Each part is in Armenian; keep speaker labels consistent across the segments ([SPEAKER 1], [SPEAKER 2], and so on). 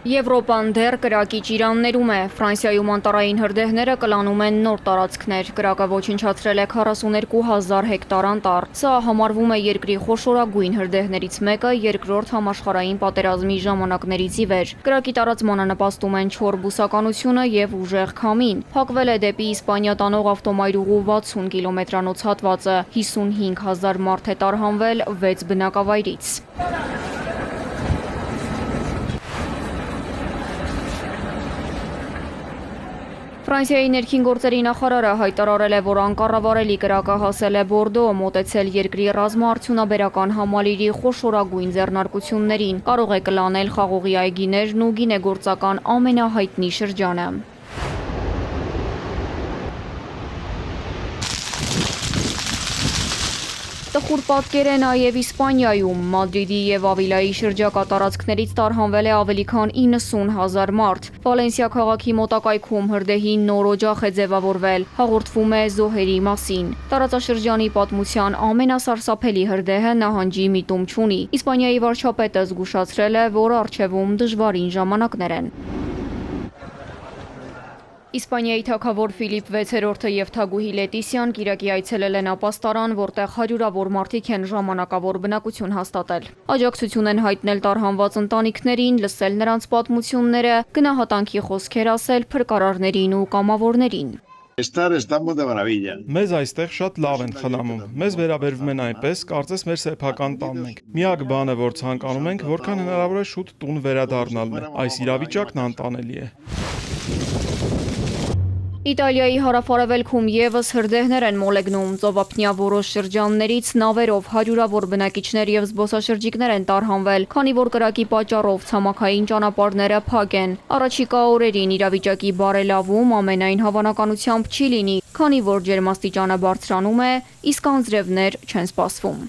[SPEAKER 1] Եվրոպան դեռ կրակի ճիրաններում է։ Ֆրանսիայում անտառային հրդեհները կլանում են նոր տարածքներ։ Կրակը ոչնչացրել է 42,000 հեկտար անտառ։ Սա համարվում է երկրի խոշորագույն հրդեհներից մեկը երկրորդ համաշխարհային պատերազմի ժամանակներից ի վեր։ Կրակի տարածմանը նպաստում են չոր բուսականությունը եւ ուժեղ քամին։ Փակվել է դեպի Իսպանիա տանող ավտոմայրուղու 60 կիլոմետրանոց հատվածը։ 55,000 մարդ է տարհանվել 6 բնակավայրից։ Ֆրանսիայի ներքին գործերի նախարարը հայտարարել է, որ անկառավարելի կրակը հասել է Բորդո, մոտեցել երկրի ռազմաարդյունաբերական համալիրի խոշորագույն ձեռնարկություններին, կարող է կլանել խաղողի այգիներն ու գինեգործական ամենահայտնի շրջանը։ Տխուր պատկեր է նաև Իսպանիայում, Մադրիդի և Ավիլայի շրջակա տարածքներից տարհանվել է ավելի քան 90,000 մարդ։ Վալենսիա քաղաքի մոտակայքում հրդեհի նոր օջախ է ձևավորվել, հաղորդվում է զոհերի մասին։ Տարածաշրջանի պատմության ամենասարսափելի հրդեհը նահանջի միտում չունի։ Իսպանիայի վարչապետը զգուշացրել է, որ առջևում դժվարին ժամանակներ են։ Իսպանիայի թագավոր Ֆիլիպ 6-րդը և թագուհի Լետիսիան կիրակի այցելել են ապաստարան, որտեղ հարյուրավոր մարդիկ են ժամանակավոր բնակություն հաստատել։ Աջակցություն են հայտնել տարհանված ընտանիքներին, լսել նրանց պատմությունները, գնահատանքի խոսքեր ասել փրկարարներին ու կամավորներին։
[SPEAKER 2] Մեզ այստեղ շատ լավ են խնամում։ Մեզ վերաբերվում են այնպես, կարծես մեր սեփական տանն ենք։ Միակ բանը, որ ցանկանում ենք, որքան հնարավոր է շուտ տուն վերադառնալն է։ Այս իրավիճակն անտանելի է։
[SPEAKER 1] Իտալիայի հարավ-արևելքում ևս հրդեհներ են մոլեգնում։ Ծովափնյա որոշ շրջաններից նավերով հարյուրավոր բնակիչներ և զբոսաշրջիկներ են տարհանվել, քանի որ կրակի պատճառով ցամաքային ճանապարհները փակ են։ Առաջիկա օրերին իրավիճակի բարելավում ամենայն հավանականությամբ չի լինի, քանի որ ջերմաստիճանը բարձրանում է, իսկ անձրևներ չեն սպասվում։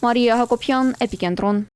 [SPEAKER 1] Մարիա Հակոբյան, Էպիկենտրոն։